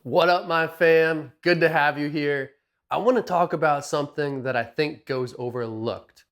What up, my fam? Good to have you here. I want to talk about something that I think goes overlooked.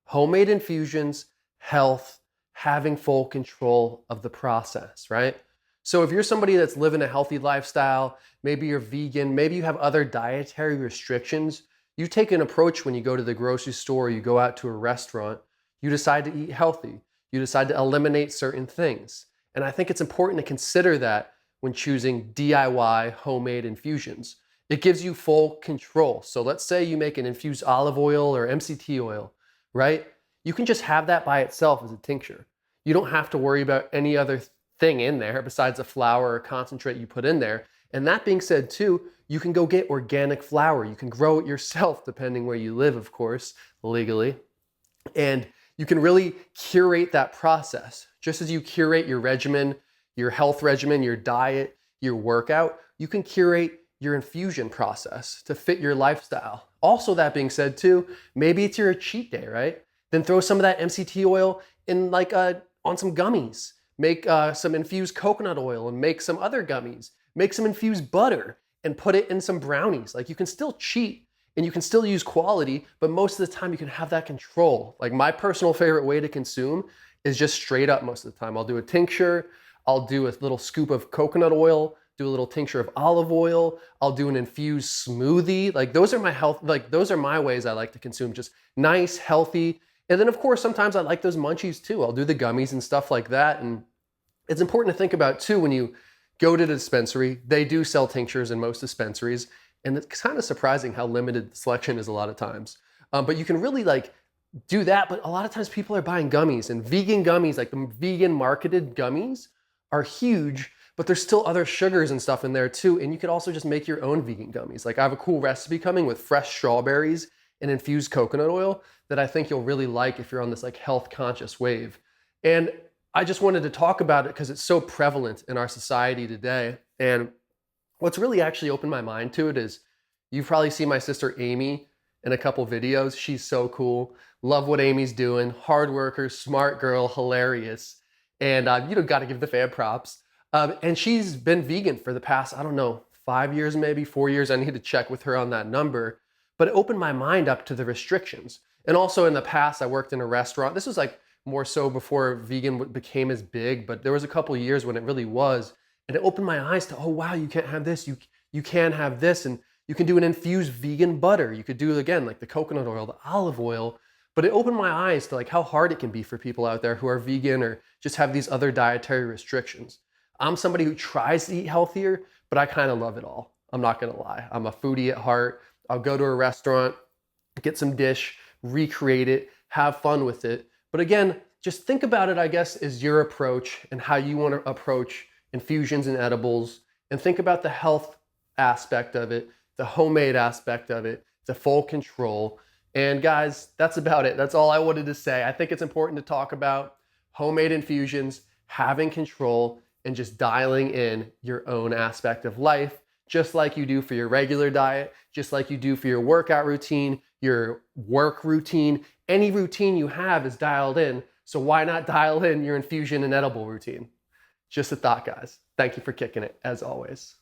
Homemade infusions, health, having full control of the process, right? So if you're somebody that's living a healthy lifestyle, maybe you're vegan, maybe you have other dietary restrictions, you take an approach when you go to the grocery store, you go out to a restaurant, you decide to eat healthy, you decide to eliminate certain things. And I think it's important to consider that when choosing DIY homemade infusions. It gives you full control. So let's say you make an infused olive oil or MCT oil, right? You can just have that by itself as a tincture. You don't have to worry about any other thing in there besides the flour or concentrate you put in there. And that being said too, you can go get organic flour. You can grow it yourself depending where you live, of course, legally. And you can really curate that process. Just as you curate your regimen, your health regimen, your diet, your workout, you can curate your infusion process to fit your lifestyle. Also, that being said too, maybe it's your cheat day, right? Then throw some of that MCT oil in on some gummies. Make some infused coconut oil and make some other gummies. Make some infused butter and put it in some brownies. Like, you can still cheat and you can still use quality, but most of the time you can have that control. Like, my personal favorite way to consume is just straight up most of the time. I'll do a tincture, I'll do a little scoop of coconut oil, do a little tincture of olive oil, I'll do an infused smoothie. Like, those are my ways I like to consume, just nice, healthy. And then of course, sometimes I like those munchies too. I'll do the gummies and stuff like that. And it's important to think about too, when you go to the dispensary, they do sell tinctures in most dispensaries. And it's kind of surprising how limited the selection is a lot of times. But you can really do that. But a lot of times people are buying gummies, and vegan gummies, like the vegan marketed gummies, are huge, but there's still other sugars and stuff in there too. And you could also just make your own vegan gummies. Like, I have a cool recipe coming with fresh strawberries and infused coconut oil that I think you'll really like if you're on this health conscious wave. And I just wanted to talk about it because it's so prevalent in our society today. And what's really actually opened my mind to it is, you've probably seen my sister Amy in a couple videos. She's so cool. Love what Amy's doing. Hard worker, smart girl, hilarious. And got to give the fan props. And she's been vegan for the past, 5 years, maybe 4 years. I need to check with her on that number. But it opened my mind up to the restrictions. And also in the past, I worked in a restaurant. This was more so before vegan became as big, but there was a couple of years when it really was. And it opened my eyes to, oh wow, you can't have this. You can have this. And you can do an infused vegan butter. You could do, again, the coconut oil, the olive oil. But it opened my eyes to how hard it can be for people out there who are vegan or just have these other dietary restrictions. I'm somebody who tries to eat healthier, but I kind of love it all. I'm not gonna lie. I'm a foodie at heart. I'll go to a restaurant, get some dish, recreate it, have fun with it. But again, just think about it, I guess, as your approach and how you want to approach infusions and edibles, and think about the health aspect of it, the homemade aspect of it, the full control. And guys, that's about it. That's all I wanted to say. I think it's important to talk about homemade infusions, having control, and just dialing in your own aspect of life, just like you do for your regular diet, just like you do for your workout routine, your work routine. Any routine you have is dialed in. So why not dial in your infusion and edible routine? Just a thought, guys. Thank you for kicking it, as always.